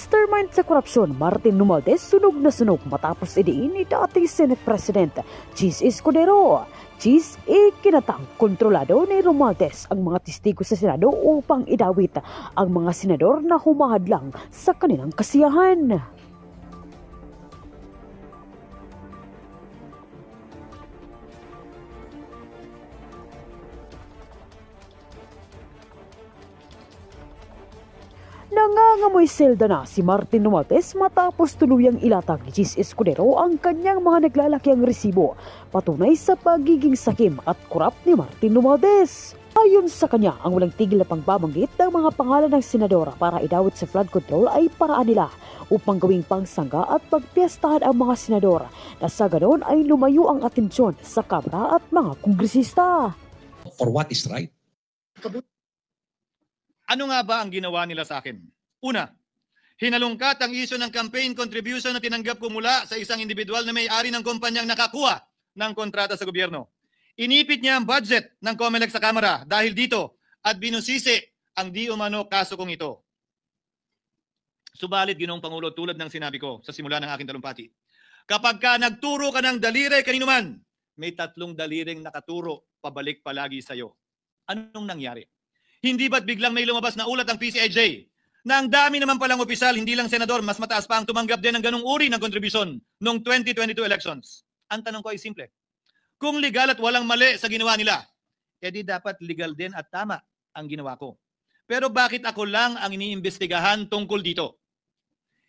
Mastermind sa korupsyon, Martin Romualdez sunog na sunog matapos idiin ni dating Senate President Chis Escudero. Chis, ikinatang kontrolado ni Romualdez ang mga testigo sa Senado upang idawit ang mga senador na humahadlang sa kanilang kasiyahan. Nangangamoy selda na si Martin Romualdez matapos tuluyang ilatag ni Chis Escudero ang kanyang mga naglalakiang resibo patunay sa pagiging sakim at korap ni Martin Romualdez. Ayon sa kanya, ang walang tigil na pangbabanggit ng mga pangalan ng senadora para idawit sa flood control ay paraan nila upang gawing pangsangga at pagpiestahan ang mga senador na sa ganon ay lumayo ang atensyon sa Kamara at mga kongresista. For what is right? Ano nga ba ang ginawa nila sa akin? Una, hinalungkat ang isyu ng campaign contribution na tinanggap ko mula sa isang individual na may-ari ng kumpanyang nakakuha ng kontrata sa gobyerno. Inipit niya ang budget ng COMELEC sa Kamara dahil dito at binusisi ang di umano kaso kong ito. Subalit, Ginoong Pangulo, tulad ng sinabi ko sa simula ng aking talumpati, kapag ka nagturo ka ng daliri kanino man, may tatlong daliring nakaturo pabalik palagi sa iyo. Anong nangyari? Hindi ba't biglang may lumabas na ulat ng PCIJ na ang dami naman palang opisyal, hindi lang senador, mas mataas pa ang tumanggap din ng ganung uri ng kontribusyon noong 2022 elections? Ang tanong ko ay simple. Kung legal at walang mali sa ginawa nila, edi dapat legal din at tama ang ginawa ko. Pero bakit ako lang ang iniimbestigahan tungkol dito?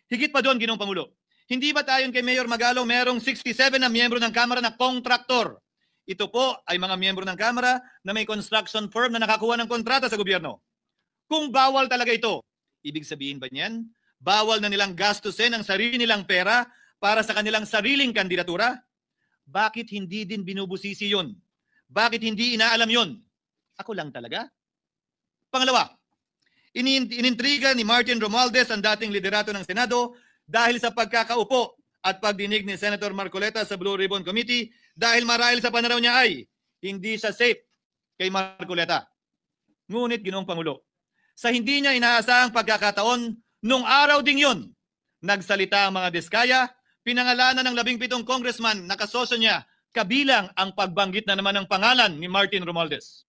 Higit pa doon, Ginoong Pangulo, hindi ba tayon kay Mayor Magalong merong 67 na miyembro ng Kamara na kontraktor? Ito po ay mga miyembro ng Kamara na may construction firm na nakakuha ng kontrata sa gobyerno. Kung bawal talaga ito, ibig sabihin ba niyan, bawal na nilang gastusin ang sarili nilang pera para sa kanilang sariling kandidatura? Bakit hindi din binubusisi yun? Bakit hindi inaalam yun? Ako lang talaga? Pangalawa, inintriga ni Martin Romualdez ang dating liderato ng Senado dahil sa pagkakaupo at pagdinig ni Senator Marcoleta sa Blue Ribbon Committee dahil marahil sa pananaw niya ay hindi siya safe kay Marcoleta. Ngunit, Ginoong Pangulo, sa hindi niya inaasahang pagkakataon, nung araw ding yun, nagsalita ang mga diskaya, pinangalanan ng 17 congressman na kasosyo niya, kabilang ang pagbanggit na naman ng pangalan ni Martin Romualdez.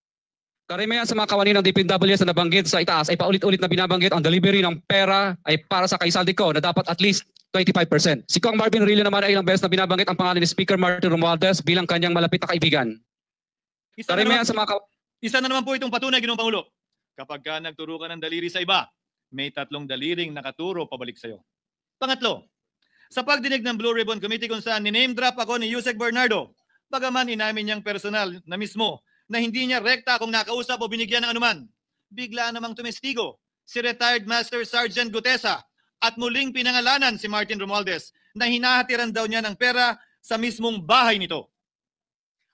Karamihan sa mga kawani ng DPWH na nabanggit sa itaas ay paulit-ulit na binabanggit ang delivery ng pera ay para sa kaisaldico na dapat at least 25%. Si Kong Marvin Rillo naman ay ilang beses na binabanggit ang pangalan ni Speaker Martin Romualdez bilang kanyang malapit na kaibigan. Isa na naman po itong patunay, Ginoong Pangulo. Kapag ka nagturo ka ng daliri sa iba, may tatlong daliring nakaturo pabalik sa iyo. Pangatlo, sa pagdinig ng Blue Ribbon Committee kung saan ni-name drop ako ni Yusek Bernardo, bagaman inamin niyang personal na mismo na hindi niya rekta kung nakausap o binigyan ng anuman, bigla namang tumestigo si retired Master Sergeant Gutesa at muling pinangalanan si Martin Romualdez na hinahatiran daw niya ng pera sa mismong bahay nito.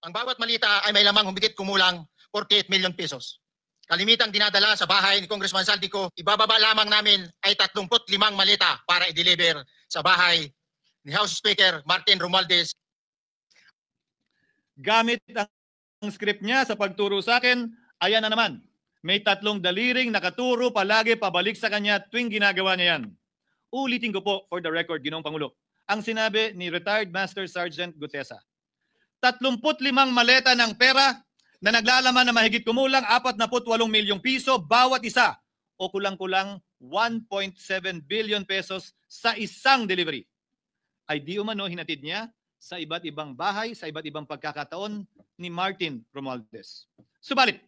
Ang bawat malita ay may lamang humigit kumulang 48 million pesos. Kalimitang dinadala sa bahay ni Congressman Saldico, ibababa lamang namin ay 35 malita para i-deliver sa bahay ni House Speaker Martin Romualdez. Gamit ang script niya sa pagturo sa akin, ayan na naman. May tatlong daliring nakaturo palagi pabalik sa kanya tuwing ginagawa niya yan. Ulitin ko po for the record, Ginoong Pangulo, ang sinabi ni retired Master Sergeant Gutesa. 35 maleta ng pera na naglalaman na mahigit kumulang 48 milyong piso bawat isa o kulang-kulang 1.7 billion pesos sa isang delivery. Ay di umano hinatid niya sa iba't ibang bahay, sa iba't ibang pagkakataon ni Martin Romualdez. Subalit,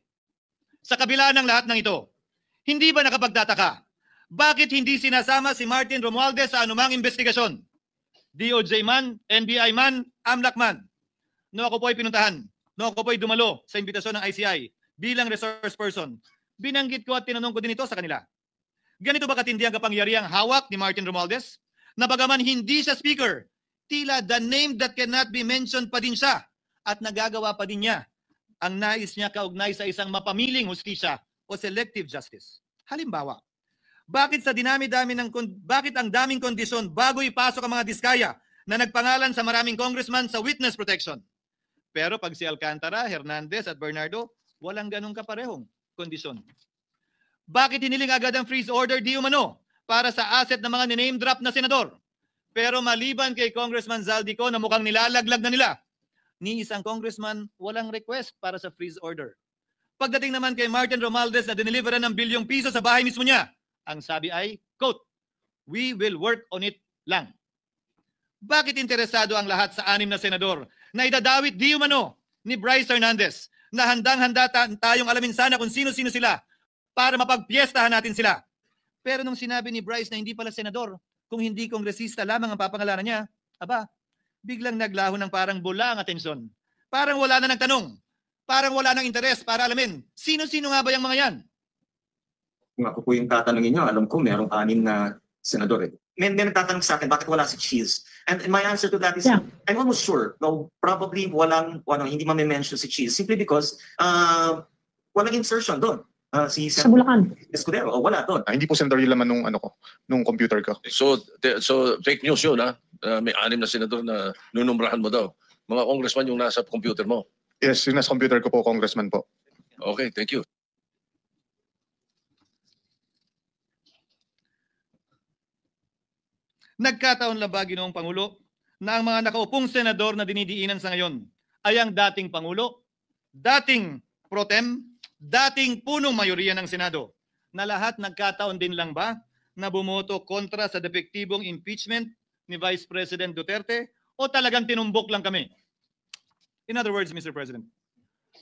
sa kabila ng lahat ng ito, hindi ba nakapagtataka? Bakit hindi sinasama si Martin Romualdez sa anumang investigasyon? DOJ man, NBI man, AMLAC man. No ako po ay pinuntahan. No ako po ay dumalo sa imbitasyon ng ICI bilang resource person. Binanggit ko at tinanong ko din ito sa kanila. Ganito ba katindi ang kapangyarihang hawak ni Martin Romualdez? Na bagaman hindi siya speaker, tila the name that cannot be mentioned pa din siya at nagagawa pa din niya ang nais niya kaugnay sa isang mapamiling hustisya o selective justice. Halimbawa, bakit ang daming kondisyon bago ipasok ang mga diskaya na nagpangalan sa maraming congressman sa witness protection? Pero pag si Alcantara, Hernandez at Bernardo, walang ganong kaparehong kondisyon. Bakit hiniling agad ang freeze order di umano para sa asset ng mga name drop na senador. Pero maliban kay Congressman Zaldico na mukhang nilalaglag na nila, ni isang congressman walang request para sa freeze order. Pagdating naman kay Martin Romualdez na diniliveran ng bilyong piso sa bahay mismo niya, ang sabi ay, quote, "We will work on it lang." Bakit interesado ang lahat sa 6 na senador na idadawit di umano ni Bryce Hernandez na handang-handa tayong alamin sana kung sino-sino sila para mapagpiestahan natin sila? Pero nung sinabi ni Bryce na hindi pala senador, kung hindi kongresista lamang ang papangalanan niya, aba, biglang naglaho ng parang bula ang atensyon. Parang wala na nagtanong. Parang wala nang interes para alamin. Sino-sino nga ba yung mga yan? Kung ako po yung tatanungin nyo, alam ko merong 6 na senador eh. May nagtatanong sa akin, bakit wala si Cheese? And my answer to that is, Yeah. I'm almost sure, no, probably hindi ma-mention si Cheese simply because walang insertion doon. Si Sa Bulacan. Escudero, wala doon. Hindi po senador yung laman nung computer ko. So fake news yun, ha? May 6 na senador na nunumbrahan mo daw. Mga congressman yung nasa computer mo. Yes, yung nasa computer ko po, congressman po. Okay, thank you. Nagkataon lang ba, Ginoong Pangulo, na ang mga nakaupong senador na dinidiinan sa ngayon ay ang dating Pangulo, dating pro tem, dating punong mayoriya ng Senado, na lahat nagkataon din lang ba na bumoto kontra sa depektibong impeachment ni Vice President Duterte o talagang tinumbok lang kami? In other words, Mr. President,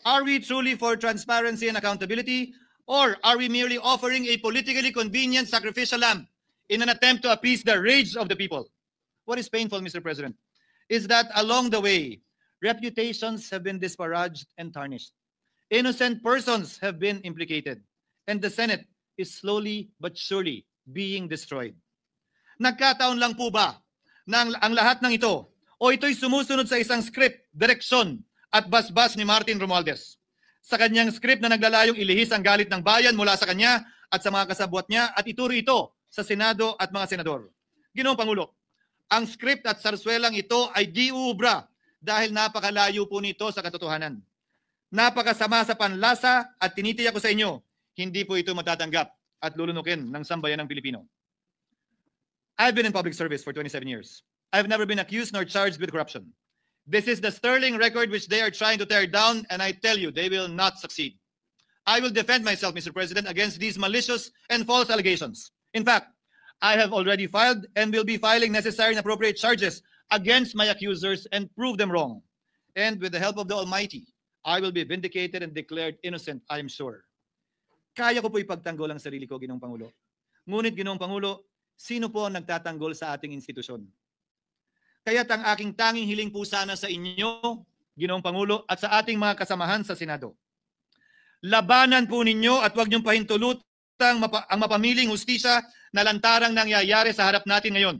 are we truly for transparency and accountability, or are we merely offering a politically convenient sacrificial lamb in an attempt to appease the rage of the people? What is painful, Mr. President, is that along the way, reputations have been disparaged and tarnished. Innocent persons have been implicated, and the Senate is slowly but surely being destroyed. Nagkataon lang po ba na ang lahat ng ito o ito'y sumusunod sa isang script, direksyon at basbas ni Martin Romualdez? Sa kanyang script na naglalayong ilihis ang galit ng bayan mula sa kanya at sa mga kasabwat niya at ituro ito sa Senado at mga senador. Ginoong Pangulo, ang script at sarswelang ito ay di uubra dahil napakalayo po nito sa katotohanan. Napakasama sa panlasa at tinitiyak ko sa inyo, hindi po ito matatanggap at lulunukin ng sambayan ng Pilipino. I've been in public service for 27 years. I've never been accused nor charged with corruption. This is the sterling record which they are trying to tear down, and I tell you, they will not succeed. I will defend myself, Mr. President, against these malicious and false allegations. In fact, I have already filed and will be filing necessary and appropriate charges against my accusers and prove them wrong. And with the help of the Almighty, I will be vindicated and declared innocent, I am sure. Kaya ko po ipagtanggol ang sarili ko, Ginoong Pangulo. Ngunit, Ginoong Pangulo, sino po ang nagtatanggol sa ating institusyon? Kaya't ang aking tanging hiling po sana sa inyo, Ginoong Pangulo, at sa ating mga kasamahan sa Senado. Labanan po ninyo at huwag niyong pahintulutang ang mapamiling hustisya na lantarang nangyayari sa harap natin ngayon.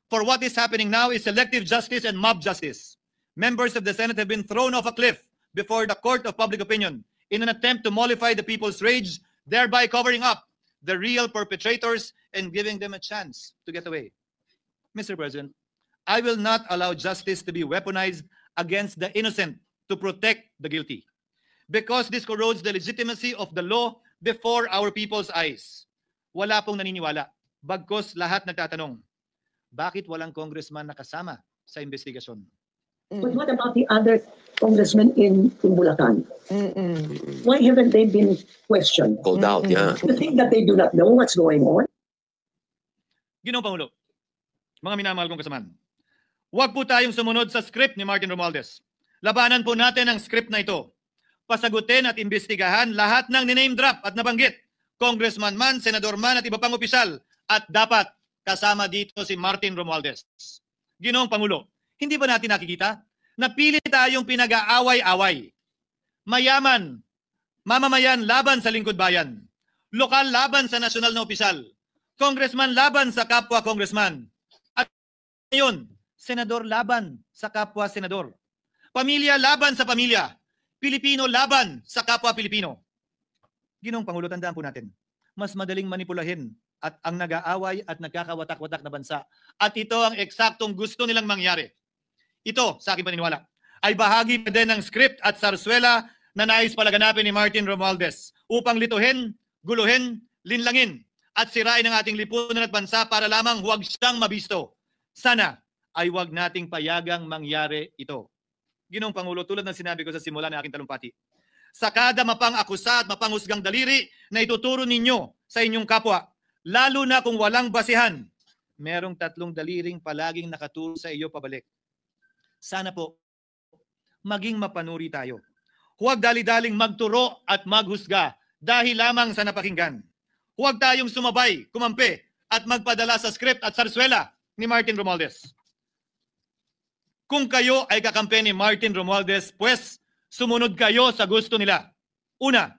For what is happening now is selective justice and mob justice. Members of the Senate have been thrown off a cliff before the court of public opinion in an attempt to mollify the people's rage, thereby covering up the real perpetrators and giving them a chance to get away. Mr. President, I will not allow justice to be weaponized against the innocent to protect the guilty, because this corrodes the legitimacy of the law before our people's eyes. Wala pong naniniwala, bagkos lahat nagtatanong, bakit walang congressman nakasama sa investigasyon? But what about the other congressmen in Bulacan? Why haven't they been questioned? Called out, yeah. You think that they do not know what's going on? Ginoong Pangulo, mga minamahal kong kasamahan, huwag po tayong sumunod sa script ni Martin Romualdez. Labanan po natin ang script na ito. Pasagutin at imbestigahan lahat ng niname drop at nabanggit, congressman man, senador man at iba pang opisyal, at dapat kasama dito si Martin Romualdez. Ginoong Pangulo, hindi ba natin nakikita na pili tayong pinag-aaway-away? Mayaman, mamamayan laban sa lingkod bayan, lokal laban sa nasyonal na opisyal, congressman laban sa kapwa congressman, at ngayon, senador laban sa kapwa senador, pamilya laban sa pamilya, Pilipino laban sa kapwa Pilipino. Ginoong Pangulo, tandaan po natin, mas madaling manipulahin at ang nag-aaway at nagkakawatak-watak na bansa. At ito ang eksaktong gusto nilang mangyari. Ito, sa aking paniniwala, ay bahagi pa din ng script at sarswela na nais palaganapin ni Martin Romualdez upang lituhin, guluhin, linlangin at sirain ang ating lipunan at bansa para lamang huwag siyang mabisto. Sana ay huwag nating payagang mangyari ito. Ginoong Pangulo, tulad ng sinabi ko sa simula ng aking talumpati, sa kada mapang-akusa at mapanghusgang daliri na ituturo ninyo sa inyong kapwa, lalo na kung walang basihan, merong 3 daliring palaging nakaturo sa iyo pabalik. Sana po, maging mapanuri tayo. Huwag dali-daling magturo at maghusga dahil lamang sa napakinggan. Huwag tayong sumabay, kumampi, at magpadala sa script at sarswela ni Martin Romualdez. Kung kayo ay kakampi ni Martin Romualdez, pues sumunod kayo sa gusto nila. Una,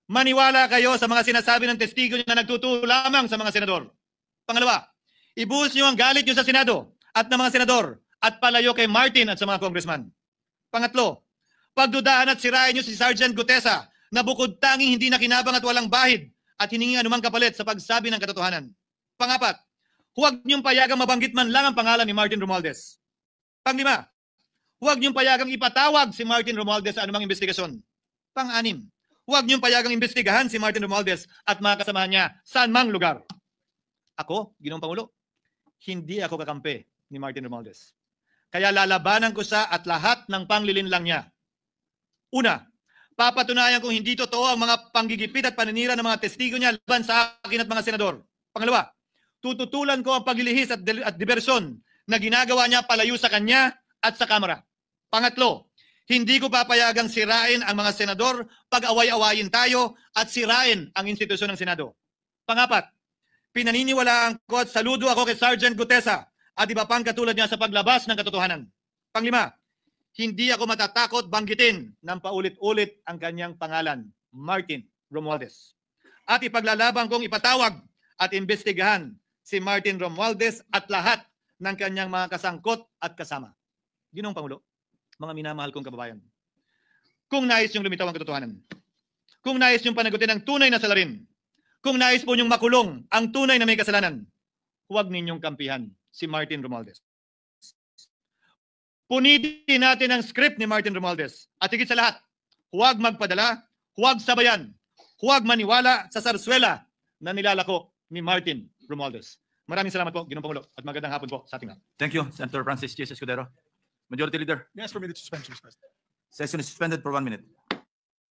maniwala kayo sa mga sinasabi ng testigo niyo na nagtuturo lamang sa mga senador. Pangalawa, ibuhos niyo ang galit niyo sa Senado at ng mga senador at palayo kay Martin at sa mga congressman. Pangatlo, pagdudahan at sirain niyo si Sergeant Gutesa na bukod tanging hindi nakinabang at walang bahid at hiningi anumang kapalit sa pagsabi ng katotohanan. Pangapat, huwag niyong payagang mabanggit man lang ang pangalan ni Martin Romualdez. Panglima, huwag niyong payagang ipatawag si Martin Romualdez sa anumang investigasyon. Pang-anim, huwag niyong payagang imbestigahan si Martin Romualdez at mga kasamahan niya saan mang lugar. Ako, Ginoong Pangulo, hindi ako kakampi ni Martin Romualdez. Kaya lalabanan ko siya at lahat ng panglilinlang niya. Una, papatunayan kung hindi totoo ang mga panggigipit at paninira ng mga testigo niya laban sa akin at mga senador. Pangalawa, tututulan ko ang paglilihis at diversyon na ginagawa niya palayo sa kanya at sa Kamara. Pangatlo, hindi ko papayagang sirain ang mga senador pag away-awayin tayo at sirain ang institusyon ng Senado. Pangapat, pinaniniwalaan ko at saludo ako kay Sergeant Gutesa at iba pang katulad niya sa paglabas ng katotohanan. Panglima, hindi ako matatakot banggitin ng paulit-ulit ang kanyang pangalan, Martin Romualdez. At ipaglalaban kong ipatawag at imbestigahan si Martin Romualdez at lahat ng kanyang mga kasangkot at kasama. Ginoong Pangulo, mga minamahal kong kababayan, kung nais niyong lumitaw ang katotohanan, kung nais niyong panagutin ang tunay na salarin, kung nais po niyong makulong ang tunay na may kasalanan, huwag ninyong kampihan si Martin Romualdez. Punitin natin ang script ni Martin Romualdez. At higit sa lahat, huwag magpadala, huwag sabayan, huwag maniwala sa sarswela na nilalako ni Martin Romualdez. Maraming salamat po, Ginoong Pangulo, at magandang hapon po sa ating lahat. Thank you, Senator Francis J. Escudero. Majority Leader, Yes, for me to suspend, Mr. President. session is suspended for 1 minute.